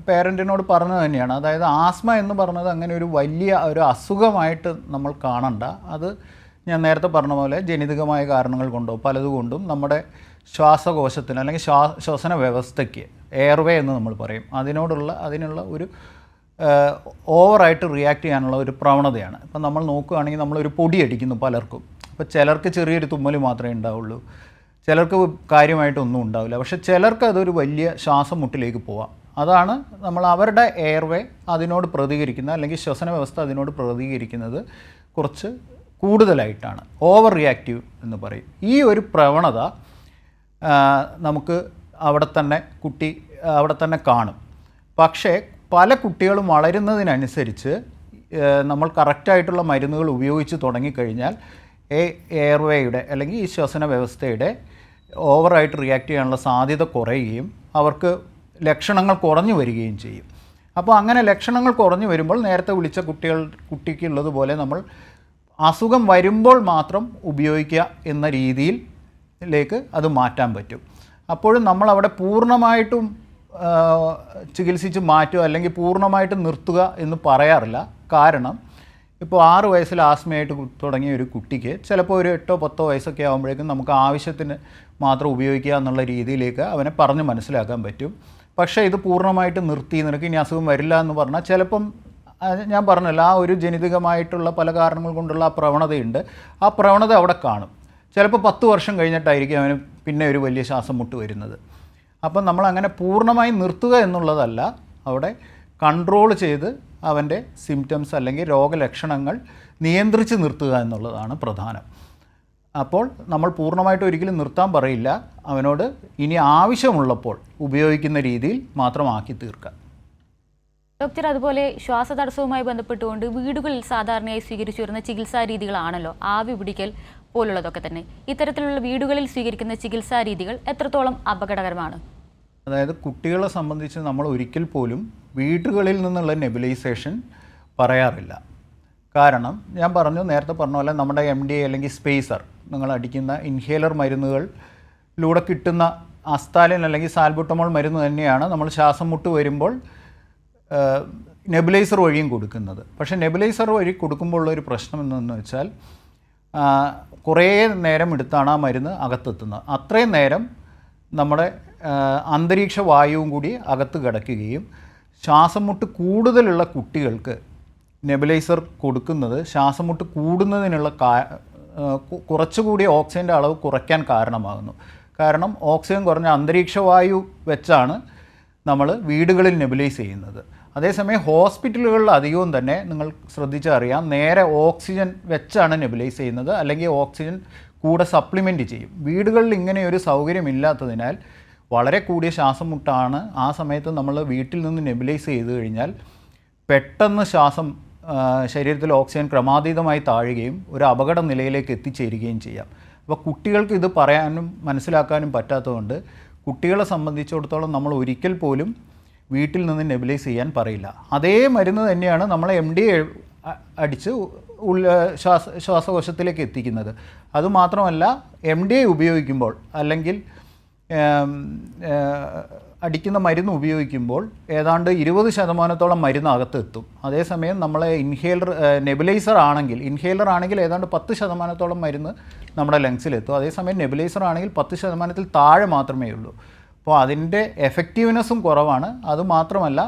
പേരൻറ്റിനോട് പറഞ്ഞത് തന്നെയാണ്. അതായത് ആസ്മ എന്ന് പറഞ്ഞത് അങ്ങനെ ഒരു വലിയ ഒരു അസുഖമായിട്ട് നമ്മൾ കാണണ്ട. അത് ഞാൻ നേരത്തെ പറഞ്ഞ പോലെ ജനിതകമായ കാരണങ്ങൾ കൊണ്ടോ പലതുകൊണ്ടും നമ്മുടെ ശ്വാസകോശത്തിന് അല്ലെങ്കിൽ ശ്വസന വ്യവസ്ഥയ്ക്ക്, എയർവേ എന്ന് നമ്മൾ പറയും, അതിനുള്ള ഒരു ഓവറായിട്ട് റിയാക്ട് ചെയ്യാനുള്ള ഒരു പ്രവണതയാണ്. ഇപ്പം നമ്മൾ നോക്കുകയാണെങ്കിൽ നമ്മളൊരു പൊടി അടിക്കുന്നു പലർക്കും. അപ്പോൾ ചിലർക്ക് ചെറിയൊരു തുമ്മൽ മാത്രമേ ഉണ്ടാവുള്ളൂ, ചിലർക്ക് കാര്യമായിട്ടൊന്നും ഉണ്ടാവില്ല. പക്ഷേ ചിലർക്ക് അതൊരു വലിയ ശ്വാസം മുട്ടിലേക്ക് പോവാം. അതാണ് നമ്മൾ അവരുടെ എയർവേ അതിനോട് പ്രതികരിക്കുന്ന, അല്ലെങ്കിൽ ശ്വസന വ്യവസ്ഥ അതിനോട് പ്രതികരിക്കുന്നത് കുറച്ച് കൂടുതലായിട്ടാണ്. ഓവർ റിയാക്റ്റീവ് എന്ന് പറയും. ഈ ഒരു പ്രവണത നമുക്ക് അവിടെ തന്നെ കാണും. പക്ഷേ പല കുട്ടികളും വളരുന്നതിനനുസരിച്ച് നമ്മൾ കറക്റ്റായിട്ടുള്ള മരുന്നുകൾ ഉപയോഗിച്ച് തുടങ്ങിക്കഴിഞ്ഞാൽ എയർവേയുടെ അല്ലെങ്കിൽ ഈ ശ്വസന വ്യവസ്ഥയുടെ ഓവറായിട്ട് റിയാക്ട് ചെയ്യാനുള്ള സാധ്യത കുറയുകയും അവർക്ക് ലക്ഷണങ്ങൾ കുറഞ്ഞു വരികയും ചെയ്യും. അപ്പോൾ അങ്ങനെ ലക്ഷണങ്ങൾ കുറഞ്ഞു വരുമ്പോൾ നേരത്തെ വിളിച്ച കുട്ടിക്കുള്ളതുപോലെ നമ്മൾ അസുഖം വരുമ്പോൾ മാത്രം ഉപയോഗിക്കുക എന്ന രീതിയിലേക്ക് അത് മാറ്റാൻ പറ്റും. അപ്പോഴും നമ്മളവിടെ പൂർണ്ണമായിട്ടും ചികിത്സിച്ച് മാറ്റുക അല്ലെങ്കിൽ പൂർണ്ണമായിട്ട് നിർത്തുക എന്ന് പറയാറില്ല. കാരണം ഇപ്പോൾ 6 വയസ്സിൽ ആസ്മയായിട്ട് തുടങ്ങിയ ഒരു കുട്ടിക്ക് ചിലപ്പോൾ ഒരു 8-10 വയസ്സൊക്കെ ആകുമ്പോഴേക്കും നമുക്ക് ആവശ്യത്തിന് മാത്രം ഉപയോഗിക്കുക എന്നുള്ള രീതിയിലേക്ക് അവനെ പറഞ്ഞ് മനസ്സിലാക്കാൻ പറ്റും. പക്ഷേ ഇത് പൂർണ്ണമായിട്ട് നിർത്തി, നിനക്ക് ഇനി അസുഖം വരില്ല എന്ന് പറഞ്ഞാൽ ചിലപ്പം ഞാൻ പറഞ്ഞല്ലോ, ആ ഒരു ജനിതകമായിട്ടുള്ള പല കാരണങ്ങൾ കൊണ്ടുള്ള ആ പ്രവണതയുണ്ട്. ആ പ്രവണത അവിടെ കാണും. ചിലപ്പോൾ 10 വർഷം കഴിഞ്ഞിട്ടായിരിക്കും അവന് പിന്നെ ഒരു വലിയ ശ്വാസം മുട്ട് വരുന്നത്. അപ്പം നമ്മളങ്ങനെ പൂർണ്ണമായി നിർത്തുക എന്നുള്ളതല്ല, അവിടെ കൺട്രോൾ ചെയ്ത് അവൻ്റെ സിംറ്റംസ് അല്ലെങ്കിൽ രോഗലക്ഷണങ്ങൾ നിയന്ത്രിച്ച് നിർത്തുക എന്നുള്ളതാണ് പ്രധാനം. അപ്പോൾ നമ്മൾ പൂർണ്ണമായിട്ട് ഒരിക്കലും നിർത്താൻ പറയില്ല, അവനോട് ഇനി ആവശ്യമുള്ളപ്പോൾ ഉപയോഗിക്കുന്ന രീതിയിൽ മാത്രമാക്കി തീർക്കുക. ഡോക്ടർ, അതുപോലെ ശ്വാസതടസ്സവുമായി ബന്ധപ്പെട്ടുകൊണ്ട് വീടുകളിൽ സാധാരണയായി സ്വീകരിച്ചു വരുന്ന ചികിത്സാ രീതികളാണല്ലോ ആവി പിടിക്കൽ പോലുള്ളതൊക്കെ തന്നെ. ഇത്തരത്തിലുള്ള വീടുകളിൽ സ്വീകരിക്കുന്ന ചികിത്സാ രീതികൾ എത്രത്തോളം അപകടകരമാണ്? അതായത് കുട്ടികളെ സംബന്ധിച്ച് നമ്മൾ ഒരിക്കൽ പോലും വീടുകളിൽ നിന്നുള്ള നെബുലൈസേഷൻ പറയാറില്ല. കാരണം ഞാൻ നേരത്തെ പറഞ്ഞ പോലെ നമ്മുടെ MDA അല്ലെങ്കിൽ സ്പേസർ, നിങ്ങൾ അടിക്കുന്ന ഇൻഹേലർ മരുന്നുകളിലൂടെ കിട്ടുന്ന അസ്താലിൻ അല്ലെങ്കിൽ സാൽബുട്ടമോൾ മരുന്ന് തന്നെയാണ് നമ്മൾ ശ്വാസം മുട്ട് വരുമ്പോൾ നെബുലൈസർ വഴിയും കൊടുക്കുന്നത്. പക്ഷേ നെബുലൈസർ വഴി കൊടുക്കുമ്പോഴുള്ളൊരു പ്രശ്നം എന്തെന്ന് വെച്ചാൽ കുറേ നേരം എടുത്താണ് ആ മരുന്ന് അകത്തെത്തുന്നത്. അത്രയും നേരം നമ്മുടെ അന്തരീക്ഷ വായുവും കൂടി അകത്ത് കിടക്കുകയും ശ്വാസം മുട്ട് കൂടുതലുള്ള കുട്ടികൾക്ക് നെബുലൈസർ കൊടുക്കുന്നത് ശ്വാസം മുട്ട് കൂടുന്നതിനുള്ള കുറച്ചുകൂടി ഓക്സിജൻ്റെ അളവ് കുറയ്ക്കാൻ കാരണമാകുന്നു. കാരണം ഓക്സിജൻ കുറഞ്ഞ അന്തരീക്ഷ വായു വെച്ചാണ് നമ്മൾ വീടുകളിൽ നെബുലൈസ് ചെയ്യുന്നത്. അതേസമയം ഹോസ്പിറ്റലുകളിൽ അധികവും തന്നെ നിങ്ങൾ ശ്രദ്ധിച്ചറിയാം, നേരെ ഓക്സിജൻ വെച്ചാണ് നെബുലൈസ് ചെയ്യുന്നത്, അല്ലെങ്കിൽ ഓക്സിജൻ കൂടെ സപ്ലിമെൻറ്റ് ചെയ്യും. വീടുകളിൽ ഇങ്ങനെ ഒരു സൗകര്യമില്ലാത്തതിനാൽ വളരെ കൂടിയ ശ്വാസം മുട്ടാണ് ആ സമയത്ത് നമ്മൾ വീട്ടിൽ നിന്ന് നെബുലൈസ് ചെയ്ത് കഴിഞ്ഞാൽ പെട്ടെന്ന് ശരീരത്തിൽ ഓക്സിജൻ ക്രമാതീതമായി താഴുകയും ഒരു അപകട നിലയിലേക്ക് എത്തിച്ചേരുകയും ചെയ്യാം. അപ്പോൾ കുട്ടികൾക്ക് ഇത് പറയാനും മനസ്സിലാക്കാനും പറ്റാത്തതുകൊണ്ട് കുട്ടികളെ സംബന്ധിച്ചിടത്തോളം നമ്മൾ ഒരിക്കൽ പോലും വീട്ടിൽ നിന്ന് നെബുലൈസ് ചെയ്യാൻ പറയില്ല. അതേ മരുന്ന് തന്നെയാണ് നമ്മൾ MDA അടിച്ച് ശ്വാസകോശത്തിലേക്ക് എത്തിക്കുന്നത്. അതുമാത്രമല്ല MDA ഉപയോഗിക്കുമ്പോൾ അല്ലെങ്കിൽ അടിക്കുന്ന മരുന്ന് ഉപയോഗിക്കുമ്പോൾ ഏതാണ്ട് 20% മരുന്ന് അകത്ത് എത്തും. അതേസമയം നമ്മളെ നെബുലൈസർ ആണെങ്കിൽ ഏതാണ്ട് 10% മരുന്ന് നമ്മുടെ ലങ്സിലെത്തും. അതേസമയം നെബുലൈസർ ആണെങ്കിൽ 10% താഴെ മാത്രമേ ഉള്ളൂ. അപ്പോൾ അതിൻ്റെ എഫക്റ്റീവ്നെസ്സും കുറവാണ്. അതുമാത്രമല്ല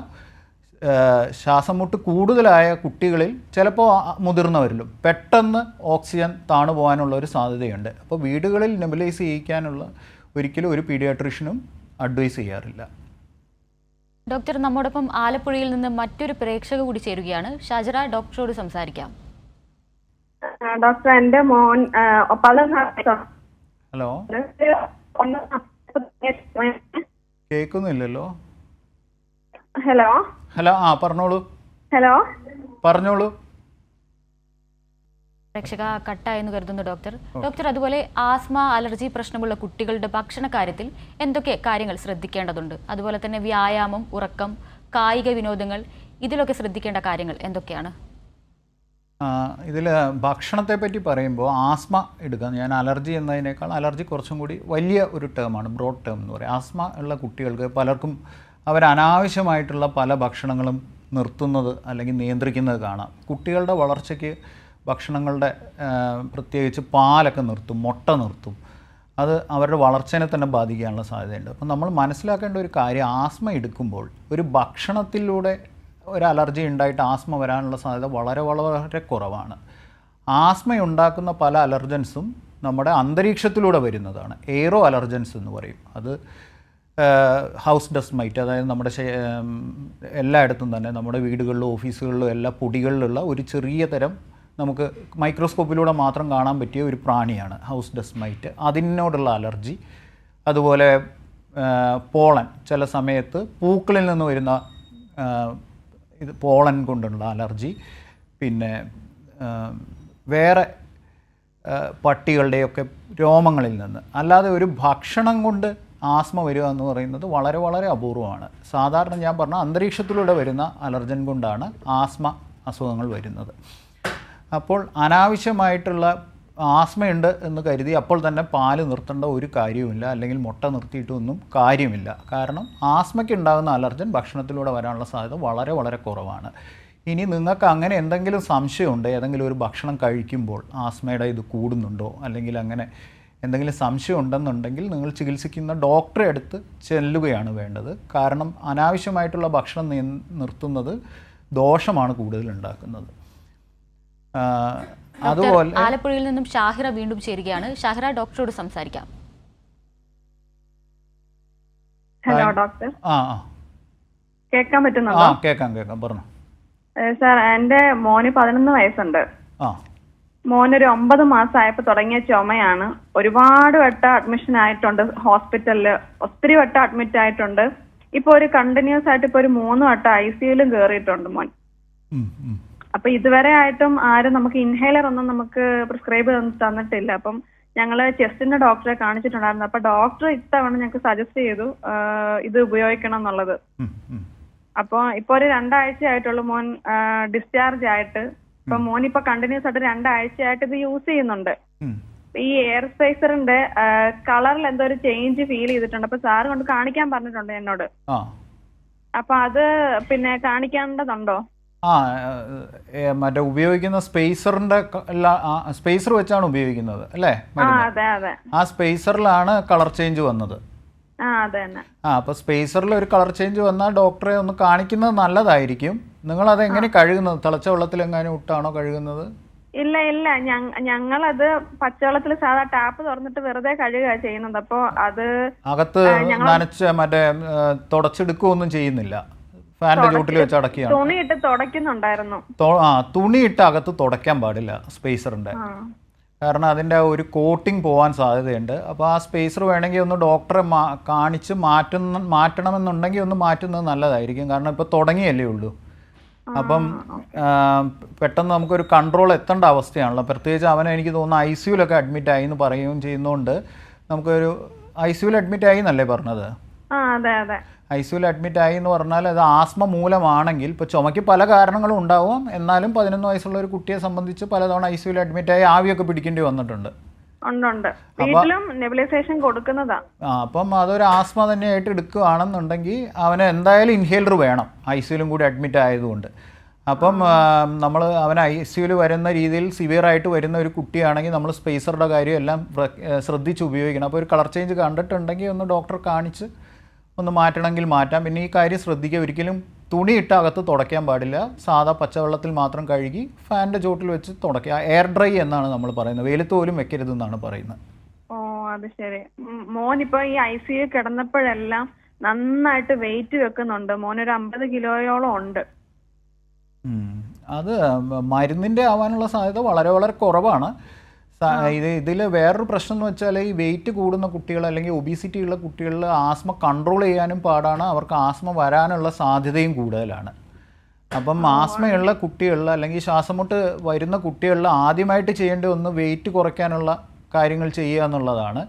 ശ്വാസം മുട്ട് കൂടുതലായ കുട്ടികളിൽ, ചിലപ്പോൾ മുതിർന്നവരിലും പെട്ടെന്ന് ഓക്സിജൻ താണു പോകാനുള്ള ഒരു സാധ്യതയുണ്ട്. അപ്പോൾ വീടുകളിൽ നെബുലൈസ് ചെയ്യിക്കാനുള്ള ഒരിക്കലും ഒരു പീഡിയാട്രീഷ്യനും അഡ്വൈസ് ചെയ്യാറില്ല. ഡോക്ടർ, നമ്മോടൊപ്പം ആലപ്പുഴയിൽ നിന്ന് മറ്റൊരു പ്രേക്ഷക കൂടി ചേരുകയാണ്. ഷജറ, ഡോക്ടറോട് സംസാരിക്കാം. ഡോക്ടർ, എൻ്റെ മോൻ 11 ഹലോ, കേൾക്കുന്നില്ലല്ലോ. ഹലോ ഹലോ, പറഞ്ഞോളൂ. പറഞ്ഞോളൂ. പ്രേക്ഷക കട്ടായെന്ന് കരുതുന്നു ഡോക്ടർ. അതുപോലെ ആസ്മ, അലർജി പ്രശ്നമുള്ള കുട്ടികളുടെ ഭക്ഷണ കാര്യത്തിൽ എന്തൊക്കെ കാര്യങ്ങൾ ശ്രദ്ധിക്കേണ്ടതുണ്ട്? അതുപോലെ തന്നെ വ്യായാമം, ഉറക്കം, കായിക വിനോദങ്ങൾ, ഇതിലൊക്കെ ശ്രദ്ധിക്കേണ്ട കാര്യങ്ങൾ എന്തൊക്കെയാണ്? ഇതിൽ ഭക്ഷണത്തെ പറ്റി പറയുമ്പോൾ ആസ്മ എടുക്കാം. ഞാൻ അലർജി എന്നതിനേക്കാൾ അലർജി കുറച്ചും കൂടി വലിയ ഒരു ടേമാണ്, ബ്രോഡ് ടേം എന്ന് പറയും. ആസ്മ ഉള്ള കുട്ടികൾക്ക് പലർക്കും അനാവശ്യമായിട്ടുള്ള പല ഭക്ഷണങ്ങളും നിർത്തുന്നത് അല്ലെങ്കിൽ നിയന്ത്രിക്കുന്നത് കാണാം. കുട്ടികളുടെ വളർച്ചയ്ക്ക് ഭക്ഷണങ്ങളുടെ പ്രത്യേകിച്ച് പാലൊക്കെ നിർത്തും, മുട്ട നിർത്തും. അത് അവരുടെ വളർച്ചയെ തന്നെ ബാധിക്കാനുള്ള സാധ്യതയുണ്ട്. അപ്പം നമ്മൾ മനസ്സിലാക്കേണ്ട ഒരു കാര്യം, ആസ്മ എടുക്കുമ്പോൾ ഒരു ഭക്ഷണത്തിലൂടെ ഒരു അലർജി ഉണ്ടായിട്ട് ആസ്മ വരാനുള്ള സാധ്യത വളരെ വളരെ കുറവാണ്. ആസ്മ ഉണ്ടാക്കുന്ന പല അലർജൻസും നമ്മുടെ അന്തരീക്ഷത്തിലൂടെ വരുന്നതാണ്. എയറോ അലർജൻസ് എന്ന് പറയും. അത് ഹൗസ് ഡസ്റ്റ് മൈറ്റ്, അതായത് നമ്മുടെ എല്ലായിടത്തും തന്നെ നമ്മുടെ വീടുകളിലും ഓഫീസുകളിലും എല്ലാ പൊടികളിലുള്ള ഒരു ചെറിയ തരം നമുക്ക് മൈക്രോസ്കോപ്പിലൂടെ മാത്രം കാണാൻ പറ്റിയ ഒരു പ്രാണിയാണ് ഹൗസ് ഡസ്റ്റ് മൈറ്റ്. അതിനോടുള്ള അലർജി. അതുപോലെ പോളൻ, ചില സമയത്ത് പൂക്കളിൽ നിന്ന് വരുന്ന പോളൻ കൊണ്ടുള്ള അലർജി. പിന്നെ വേറെ പട്ടികളുടെയൊക്കെ രോമങ്ങളിൽ നിന്ന്. അല്ലാതെ ഒരു ഭക്ഷണം കൊണ്ട് ആസ്മ വരിക എന്ന് പറയുന്നത് വളരെ വളരെ അപൂർവമാണ്. സാധാരണ ഞാൻ പറഞ്ഞ അന്തരീക്ഷത്തിലൂടെ വരുന്ന അലർജൻ കൊണ്ടാണ് ആസ്മ അസുഖങ്ങൾ വരുന്നത്. അപ്പോൾ അനാവശ്യമായിട്ടുള്ള ആസ്മയുണ്ട് എന്ന് കരുതി അപ്പോൾ തന്നെ പാല് നിർത്തേണ്ട ഒരു കാര്യവുമില്ല, അല്ലെങ്കിൽ മുട്ട നിർത്തിയിട്ടൊന്നും കാര്യമില്ല. കാരണം ആസ്മയ്ക്ക് ഉണ്ടാകുന്ന അലർജൻ ഭക്ഷണത്തിലൂടെ വരാനുള്ള സാധ്യത വളരെ വളരെ കുറവാണ്. ഇനി നിങ്ങൾക്ക് അങ്ങനെ എന്തെങ്കിലും സംശയമുണ്ട്, ഏതെങ്കിലും ഒരു ഭക്ഷണം കഴിക്കുമ്പോൾ ആസ്മയുടെ ഇത് കൂടുന്നുണ്ടോ, അല്ലെങ്കിൽ അങ്ങനെ എന്തെങ്കിലും സംശയം ഉണ്ടെന്നുണ്ടെങ്കിൽ നിങ്ങൾ ചികിത്സിക്കുന്ന ഡോക്ടറെ അടുത്ത് ചെല്ലുകയാണ് വേണ്ടത്. കാരണം അനാവശ്യമായിട്ടുള്ള ഭക്ഷണം നിർത്തുന്നത് ദോഷമാണ് കൂടുതൽ ഉണ്ടാക്കുന്നത്. അതുപോലെ ആലപ്പുഴയിൽ നിന്നും ഷാഹിറ വീണ്ടും ചേരുകയാണ്. ഷാഹിറ, ഡോക്ടറോട് സംസാരിക്കാം. ഹലോ ഡോക്ടർ, കേൾക്കാൻ പറ്റുന്നുണ്ടോ? കേൾക്കാം പറഞ്ഞു. സാർ, എൻ്റെ മോന് 11 വയസ്സുണ്ട്. മോനൊരു 9 മാസം ആയപ്പോൾ തുടങ്ങിയ ചുമയാണ്. ഒരുപാട് വട്ടം അഡ്മിഷൻ ആയിട്ടുണ്ട് ഹോസ്പിറ്റലിൽ, ഒത്തിരി വട്ടം അഡ്മിറ്റ് ആയിട്ടുണ്ട്. ഇപ്പൊ ഒരു കണ്ടിന്യൂസ് ആയിട്ട് ഇപ്പൊ ഒരു 3 വട്ടം ICUലും കയറിയിട്ടുണ്ട് മോൻ. അപ്പൊ ഇതുവരെ ആയിട്ടും ആരും നമുക്ക് ഇൻഹേലർ ഒന്നും നമുക്ക് പ്രിസ്ക്രൈബ് തന്നിട്ടില്ല. അപ്പം ഞങ്ങള് ചെസ്റ്റിന്റെ ഡോക്ടറെ കാണിച്ചിട്ടുണ്ടായിരുന്നു. അപ്പൊ ഡോക്ടർ ഇത്തവണ ഞങ്ങൾക്ക് സജസ്റ്റ് ചെയ്തു ഇത് ഉപയോഗിക്കണം എന്നുള്ളത്. അപ്പൊ ഇപ്പൊ ഒരു 2 ആഴ്ച ആയിട്ടുള്ളൂ മോൻ ഡിസ്ചാർജ് ആയിട്ട്. ഇപ്പൊ മോൻ ഇപ്പൊ കണ്ടിന്യൂസ് ആയിട്ട് 2 ആഴ്ചയായിട്ട് ഇത് യൂസ് ചെയ്യുന്നുണ്ട്. ഈ എയർ സ്പേസറിന്റെ കളറിൽ എന്തോ ഒരു ചേഞ്ച് ഫീൽ ചെയ്തിട്ടുണ്ട്. അപ്പൊ സാറ് കൊണ്ട് കാണിക്കാൻ പറഞ്ഞിട്ടുണ്ട് എന്നോട്. അപ്പൊ അത് പിന്നെ കാണിക്കേണ്ടതുണ്ടോ? മറ്റേ ഉപയോഗിക്കുന്ന സ്പേസറിന്റെ സ്പേസർ വെച്ചാണ് ഉപയോഗിക്കുന്നത് അല്ലേ? അതെ. ആ സ്പേസറിലാണ് കളർ ചേഞ്ച് വന്നത്. അത് തന്നെ. അപ്പോൾ സ്പേസറിൽ ഒരു കളർ ചേഞ്ച് വന്നാൽ ഡോക്ടറെ ഒന്ന് കാണിക്കുന്നത് നല്ലതായിരിക്കും. നിങ്ങളത് എങ്ങനെ കഴുകുന്നത്? തിളച്ച വെള്ളത്തിലെങ്ങാനും ഇട്ടാണോ കഴുകുന്നത്? ഇല്ല ഇല്ല, ഞങ്ങളത് പച്ചവെള്ളത്തിൽ സാധാ ടാപ്പ് തുറന്നിട്ട് വെറുതെ കഴുകുക ചെയ്യുന്നത്. അപ്പൊ അത് അകത്ത് നനച്ച് മറ്റേ തുടച്ചെടുക്കുകയൊന്നും ചെയ്യുന്നില്ല, ഫാനിന്റെ ചൂട്ടിൽ വെച്ച് അടക്കിയാണ്. തുണിയിട്ട് തുടയ്ക്കുന്നുണ്ടായിരുന്നു. തുണിയിട്ട് അകത്ത് തുടയ്ക്കാൻ പാടില്ല സ്പേസറിന്റെ, കാരണം അതിൻ്റെ ഒരു കോട്ടിങ് പോകാൻ സാധ്യതയുണ്ട്. അപ്പോൾ ആ സ്പേസർ വേണമെങ്കിൽ ഒന്ന് ഡോക്ടറെ കാണിച്ച് മാറ്റണമെന്നുണ്ടെങ്കിൽ ഒന്ന് മാറ്റുന്നത് നല്ലതായിരിക്കും. കാരണം ഇപ്പോൾ തുടങ്ങിയല്ലേ ഉള്ളൂ. അപ്പം പെട്ടെന്ന് നമുക്കൊരു കൺട്രോൾ എത്തേണ്ട അവസ്ഥയാണല്ലോ. പ്രത്യേകിച്ച് അവനെ എനിക്ക് തോന്നുന്നു ICUലൊക്കെ അഡ്മിറ്റ് ആയി എന്ന് പറയുകയും ചെയ്യുന്നതുകൊണ്ട് നമുക്കൊരു ICUൽ അഡ്മിറ്റ് ആയി എന്നല്ലേ പറഞ്ഞത്? ICUൽ അഡ്മിറ്റ് ആയി എന്ന് പറഞ്ഞാൽ അത് ആസ്മ മൂലമാണെങ്കിൽ, ഇപ്പോൾ ചുമയ്ക്ക് പല കാരണങ്ങളും ഉണ്ടാവും, എന്നാലും 11 വയസ്സുള്ള ഒരു കുട്ടിയെ സംബന്ധിച്ച് പലതവണ ICUൽ അഡ്മിറ്റ് ആയി ആവിയൊക്കെ പിടിക്കേണ്ടി വന്നിട്ടുണ്ട്. അപ്പം അതൊരു ആസ്മ തന്നെയായിട്ട് എടുക്കുകയാണെന്നുണ്ടെങ്കിൽ അവന് എന്തായാലും ഇൻഹേലർ വേണം, ICUലും കൂടി അഡ്മിറ്റ് ആയതുകൊണ്ട്. അപ്പം നമ്മൾ അവൻ ICUൽ വരുന്ന രീതിയിൽ സിവിയറായിട്ട് വരുന്ന ഒരു കുട്ടിയാണെങ്കിൽ നമ്മൾ സ്പേസറുടെ കാര്യം എല്ലാം ശ്രദ്ധിച്ച് ഉപയോഗിക്കണം. അപ്പോൾ ഒരു കളർ ചേഞ്ച് കണ്ടിട്ടുണ്ടെങ്കിൽ ഒന്ന് ഡോക്ടറെ കാണിച്ച് ഒന്ന് മാറ്റണമെങ്കിൽ മാറ്റാം. പിന്നെ ഈ കാര്യം ശ്രദ്ധിക്കുക, ഒരിക്കലും തുണിയിട്ട് അകത്ത് തുടയ്ക്കാൻ പാടില്ല. സാധാ പച്ചവെള്ളത്തിൽ മാത്രം കഴുകി ഫാനിൻ്റെ ചോട്ടിൽ വെച്ച് തുടയ്ക്കുക. എയർ ഡ്രൈ എന്നാണ് നമ്മൾ പറയുന്നത്, വെയിലത്ത് പോലും വെക്കരുതെന്നാണ് പറയുന്നത്. അത് ശരി. മോനിപ്പോ ഈ ICU കിടന്നപ്പോഴെല്ലാം നന്നായിട്ട് വെയിറ്റ് വെക്കുന്നുണ്ട്. മോനൊരു 50 കിലോയോളം ഉണ്ട്. അത് മരുന്നിൻ്റെ ആവാനുള്ള സാധ്യത വളരെ വളരെ കുറവാണ്. ഇതിൽ വേറൊരു പ്രശ്നം എന്ന് വെച്ചാൽ ഈ വെയിറ്റ് കൂടുന്ന കുട്ടികൾ അല്ലെങ്കിൽ ഒബീസിറ്റി ഉള്ള കുട്ടികളിൽ ആസ്മ കൺട്രോൾ ചെയ്യാനും പാടാണ്, അവർക്ക് ആസ്മ വരാനുള്ള സാധ്യതയും കൂടുതലാണ്. അപ്പം ആസ്മയുള്ള കുട്ടികളിൽ അല്ലെങ്കിൽ ശ്വാസമുട്ട് വരുന്ന കുട്ടികളിൽ ആദ്യമായിട്ട് ചെയ്യേണ്ട ഒന്ന് വെയിറ്റ് കുറയ്ക്കാനുള്ള കാര്യങ്ങൾ ചെയ്യുക എന്നുള്ളതാണ്.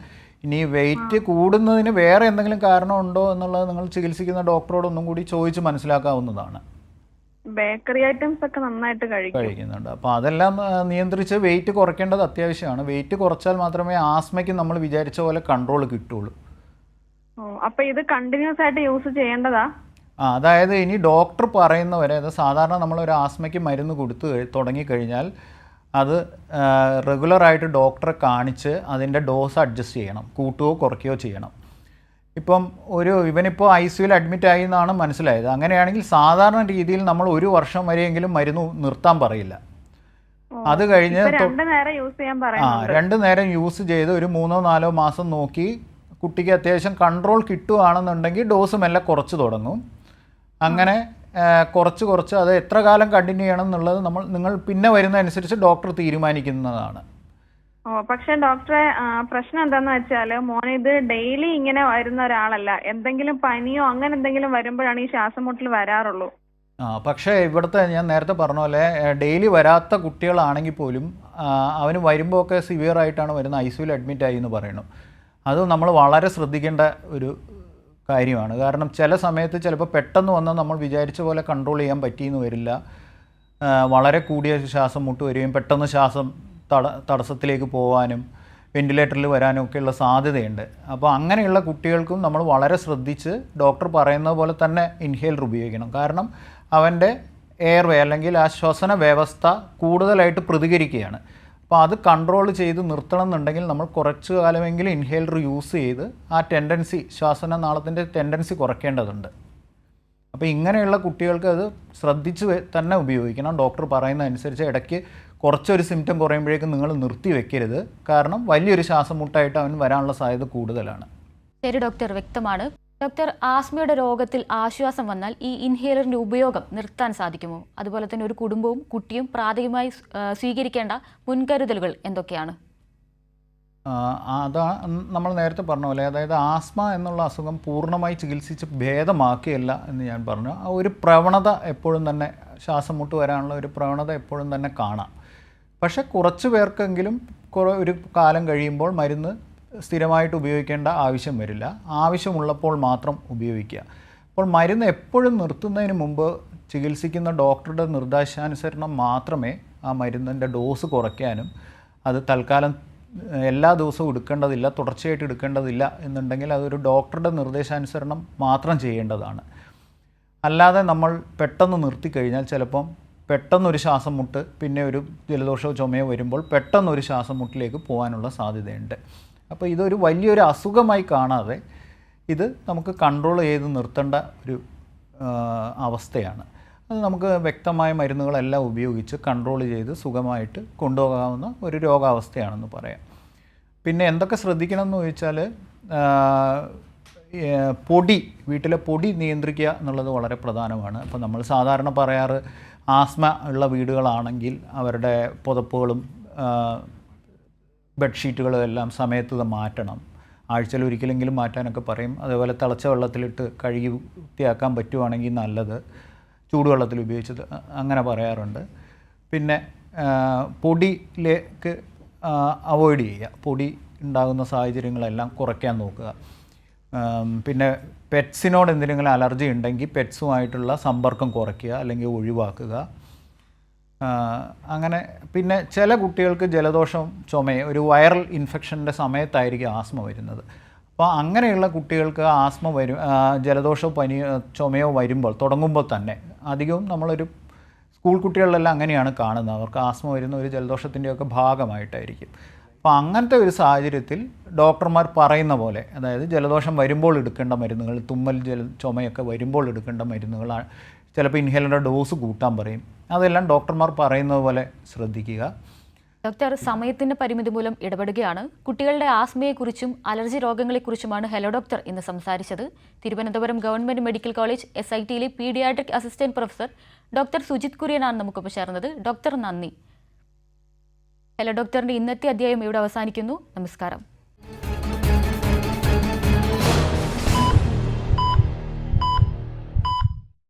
ഇനി വെയിറ്റ് കൂടുന്നതിന് വേറെ എന്തെങ്കിലും കാരണമുണ്ടോ എന്നുള്ളത് നിങ്ങൾ ചികിത്സിക്കുന്ന ഡോക്ടറോട് ഒന്നും കൂടി ചോദിച്ച് മനസ്സിലാക്കാവുന്നതാണ്. ബേക്കറി ഐറ്റംസ് ഒക്കെ നന്നായിട്ട് കഴിക്കുന്നുണ്ട്. അപ്പോൾ അതെല്ലാം നിയന്ത്രിച്ച് വെയിറ്റ് കുറയ്ക്കേണ്ടത് അത്യാവശ്യമാണ്. വെയിറ്റ് കുറച്ചാൽ മാത്രമേ ആസ്മയ്ക്ക് നമ്മൾ വിചാരിച്ച പോലെ കൺട്രോൾ കിട്ടുള്ളൂ. അപ്പോൾ ഇത് കണ്ടിന്യൂസ് ആയിട്ട് യൂസ് ചെയ്യേണ്ടതാ? അതായത് ഇനി ഡോക്ടർ പറയുന്നവരെ, അത് സാധാരണ നമ്മളൊരു ആസ്മയ്ക്ക് മരുന്ന് കൊടുത്തു തുടങ്ങിക്കഴിഞ്ഞാൽ അത് റെഗുലറായിട്ട് ഡോക്ടറെ കാണിച്ച് അതിൻ്റെ ഡോസ് അഡ്ജസ്റ്റ് ചെയ്യണം, കൂട്ടുകയോ കുറയ്ക്കുകയോ ചെയ്യണം. ഇപ്പം ഇവനിപ്പോൾ ICUൽ അഡ്മിറ്റ് ആയി എന്നാണ് മനസ്സിലായത്. അങ്ങനെയാണെങ്കിൽ സാധാരണ രീതിയിൽ നമ്മൾ 1 വർഷം വരെയെങ്കിലും മരുന്ന് നിർത്താൻ പറയില്ല. അത് കഴിഞ്ഞ് 2 നേരം യൂസ് ചെയ്ത് ഒരു 3-4 മാസം നോക്കി കുട്ടിക്ക് അത്യാവശ്യം കൺട്രോൾ കിട്ടുകയാണെന്നുണ്ടെങ്കിൽ ഡോസ് മെല്ലെ കുറച്ച് തുടങ്ങും. അങ്ങനെ കുറച്ച് അത് എത്ര കാലം കണ്ടിന്യൂ ചെയ്യണം എന്നുള്ളത് നിങ്ങൾ പിന്നെ വരുന്നതനുസരിച്ച് ഡോക്ടർ തീരുമാനിക്കുന്നതാണ്. പക്ഷെ ഡോക്ടറെ, പ്രശ്നം എന്താന്ന് വെച്ചാല് മോനെ ഇത് ഡെയിലി ഇങ്ങനെ വരുന്ന ഒരാളല്ല. എന്തെങ്കിലും പനിയോ അങ്ങനെ എന്തെങ്കിലും വരുമ്പോഴാണ് ഈ ശ്വാസം മുട്ടൽ വരാറുള്ളൂ. പക്ഷേ ഇവിടുത്തെ ഞാൻ നേരത്തെ പറഞ്ഞ പോലെ ഡെയിലി വരാത്ത കുട്ടികളാണെങ്കിൽ പോലും അവന് വരുമ്പോൾ ഒക്കെ സിവിയർ ആയിട്ടാണ് വരുന്നത്, ICUൽ അഡ്മിറ്റ് ആയി എന്ന് പറയുന്നു. അത് നമ്മൾ വളരെ ശ്രദ്ധിക്കേണ്ട ഒരു കാര്യമാണ്. കാരണം ചില സമയത്ത് ചിലപ്പോൾ പെട്ടെന്ന് വന്നാൽ നമ്മൾ വിചാരിച്ച പോലെ കൺട്രോൾ ചെയ്യാൻ പറ്റിയെന്ന് വരില്ല. വളരെ കൂടിയ ശ്വാസം മുട്ട് വരികയും പെട്ടെന്ന് ശ്വാസം തടസ്സത്തിലേക്ക് പോകാനും വെന്റിലേറ്ററിൽ വരാനും ഒക്കെയുള്ള സാധ്യതയുണ്ട്. അപ്പോൾ അങ്ങനെയുള്ള കുട്ടികൾക്കും നമ്മൾ വളരെ ശ്രദ്ധിച്ച് ഡോക്ടർ പറയുന്ന പോലെ തന്നെ ഇൻഹേലർ ഉപയോഗിക്കണം. കാരണം അവൻ്റെ എയർവേ അല്ലെങ്കിൽ ആ ശ്വസന വ്യവസ്ഥ കൂടുതലായിട്ട് പ്രതികരിക്കുകയാണ്. അപ്പോൾ അത് കൺട്രോൾ ചെയ്ത് നിർത്തണം എന്നുണ്ടെങ്കിൽ നമ്മൾ കുറച്ച് കാലമെങ്കിലും ഇൻഹേലർ യൂസ് ചെയ്ത് ആ ടെൻഡൻസി, ശ്വാസനാളത്തിൻ്റെ ടെൻഡൻസി കുറയ്ക്കേണ്ടതുണ്ട്. അപ്പോൾ ഇങ്ങനെയുള്ള കുട്ടികൾക്ക് അത് ശ്രദ്ധിച്ച് തന്നെ ഉപയോഗിക്കണം. ഡോക്ടർ പറയുന്നതനുസരിച്ച് ഇടയ്ക്ക് കുറച്ചൊരു സിംറ്റം കുറയുമ്പോഴേക്കും നിങ്ങൾ നിർത്തി വെക്കരുത്. കാരണം വലിയൊരു ശ്വാസം മുട്ടായിട്ട് അവൻ വരാനുള്ള സാധ്യത കൂടുതലാണ്. ശരി ഡോക്ടർ, വ്യക്തമാണ്. ഡോക്ടർ, ആസ്മയുടെ രോഗത്തിൽ ആശ്വാസം വന്നാൽ ഈ ഇൻഹേലറിൻ്റെ ഉപയോഗം നിർത്താൻ സാധിക്കുമോ? അതുപോലെ തന്നെ ഒരു കുടുംബവും കുട്ടിയും പ്രാഥമികമായി സ്വീകരിക്കേണ്ട മുൻകരുതലുകൾ എന്തൊക്കെയാണ്? അതാണ് നമ്മൾ നേരത്തെ പറഞ്ഞ പോലെ, അതായത് ആസ്മ എന്നുള്ള അസുഖം പൂർണ്ണമായി ചികിത്സിച്ച് ഭേദമാക്കിയല്ല എന്ന് ഞാൻ പറഞ്ഞു. ആ ഒരു പ്രവണത എപ്പോഴും തന്നെ, ശ്വാസം മുട്ട് വരാനുള്ള ഒരു പ്രവണത എപ്പോഴും തന്നെ കാണാം. പക്ഷെ കുറച്ച് പേർക്കെങ്കിലും ഒരു കാലം കഴിയുമ്പോൾ മരുന്ന് സ്ഥിരമായിട്ട് ഉപയോഗിക്കേണ്ട ആവശ്യം വരില്ല. ആവശ്യമുള്ളപ്പോൾ മാത്രം ഉപയോഗിക്കുക. അപ്പോൾ മരുന്ന് എപ്പോഴും നിർത്തുന്നതിന് മുമ്പ് ചികിത്സിക്കുന്ന ഡോക്ടറുടെ നിർദ്ദേശാനുസരണം മാത്രമേ ആ മരുന്നിൻ്റെ ഡോസ് കുറയ്ക്കാനും, അത് തൽക്കാലം എല്ലാ ദിവസവും എടുക്കേണ്ടതില്ല, തുടർച്ചയായിട്ട് എടുക്കേണ്ടതില്ല എന്നുണ്ടെങ്കിൽ അതൊരു ഡോക്ടറുടെ നിർദ്ദേശാനുസരണം മാത്രം ചെയ്യേണ്ടതാണ്. അല്ലാതെ നമ്മൾ പെട്ടെന്ന് നിർത്തിക്കഴിഞ്ഞാൽ ചിലപ്പം പെട്ടെന്നൊരു ശ്വാസം മുട്ട്, പിന്നെ ഒരു ജലദോഷമോ ചുമയോ വരുമ്പോൾ പെട്ടെന്നൊരു ശ്വാസം മുട്ടിലേക്ക് പോകാനുള്ള സാധ്യതയുണ്ട്. അപ്പോൾ ഇതൊരു വലിയൊരു അസുഖമായി കാണാതെ ഇത് നമുക്ക് കൺട്രോൾ ചെയ്ത് നിർത്തേണ്ട ഒരു അവസ്ഥയാണ്. അത് നമുക്ക് വ്യക്തമായ മരുന്നുകളെല്ലാം ഉപയോഗിച്ച് കൺട്രോൾ ചെയ്ത് സുഖമായിട്ട് കൊണ്ടുപോകാവുന്ന ഒരു രോഗാവസ്ഥയാണെന്ന് പറയാം. പിന്നെ എന്തൊക്കെ ശ്രദ്ധിക്കണം എന്ന് ചോദിച്ചാൽ പൊടി, വീട്ടിലെ പൊടി നിയന്ത്രിക്കുക എന്നുള്ളത് വളരെ പ്രധാനമാണ്. അപ്പോൾ നമ്മൾ സാധാരണ പറയാറ് ആസ്മ ഉള്ള വീടുകളാണെങ്കിൽ അവരുടെ പുതപ്പുകളും ബെഡ്ഷീറ്റുകളും എല്ലാം സമയത്ത് മാറ്റണം. ആഴ്ചയിൽ ഒരിക്കലെങ്കിലും മാറ്റാനൊക്കെ പറയും. അതേപോലെ തിളച്ച വെള്ളത്തിലിട്ട് കഴുകി വൃത്തിയാക്കാൻ പറ്റുവാണെങ്കിൽ നല്ലത്, ചൂടുവെള്ളത്തിൽ ഉപയോഗിച്ചത് അങ്ങനെ പറയാറുണ്ട്. പിന്നെ പൊടിയിലേക്ക് അവോയ്ഡ് ചെയ്യുക, പൊടി ഉണ്ടാകുന്ന സാഹചര്യങ്ങളെല്ലാം കുറയ്ക്കാൻ നോക്കുക. പിന്നെ പെറ്റ്സിനോട് എന്തെങ്കിലും അലർജി ഉണ്ടെങ്കിൽ പെറ്റ്സുമായിട്ടുള്ള സമ്പർക്കം കുറയ്ക്കുക അല്ലെങ്കിൽ ഒഴിവാക്കുക. അങ്ങനെ പിന്നെ ചില കുട്ടികൾക്ക് ജലദോഷം ചുമയും ഒരു വൈറൽ ഇൻഫെക്ഷൻ്റെ സമയത്തായിരിക്കും ആസ്മ വരുന്നത്. അപ്പോൾ അങ്ങനെയുള്ള കുട്ടികൾക്ക് ആസ്മ ജലദോഷമോ പനിയോ ചുമയോ വരുമ്പോൾ തുടങ്ങുമ്പോൾ തന്നെ അധികവും നമ്മളൊരു സ്കൂൾ കുട്ടികളിലെല്ലാം അങ്ങനെയാണ് കാണുന്നത്. അവർക്ക് ആസ്മ വരുന്ന ഒരു ജലദോഷത്തിൻ്റെയൊക്കെ ഭാഗമായിട്ടായിരിക്കും. അപ്പോൾ അങ്ങനത്തെ ഒരു സാഹചര്യത്തിൽ ഡോക്ടർമാർ പറയുന്ന പോലെ, അതായത് ജലദോഷം വരുമ്പോൾ എടുക്കേണ്ട മരുന്നുകൾ, തുമ്മൽ ചുമയൊക്കെ വരുമ്പോൾ എടുക്കേണ്ട മരുന്നുകൾ, ചിലപ്പോൾ ഇൻഹേലറുടെ ഡോസ് കൂട്ടാൻ പറയും. അതെല്ലാം ഡോക്ടർമാർ പറയുന്നത് പോലെ ശ്രദ്ധിക്കുക. ഡോക്ടർ, സമയത്തിൻ്റെ പരിമിതി മൂലം ഇടപെടുകയാണ്. കുട്ടികളുടെ ആസ്മയെക്കുറിച്ചും അലർജി രോഗങ്ങളെക്കുറിച്ചുമാണ് ഹലോ ഡോക്ടർ ഇന്ന് സംസാരിച്ചത്. തിരുവനന്തപുരം ഗവൺമെൻറ് മെഡിക്കൽ കോളേജ് SITയിലെ paediatric assistant professor doctor Sujith കുര്യനാണ് നമുക്കൊപ്പം ചേർന്നത്. ഡോക്ടർ നന്ദി. ഹലോ ഡോക്ടറിൻ്റെ ഇന്നത്തെ അധ്യായം ഇവിടെ അവസാനിക്കുന്നു. നമസ്കാരം.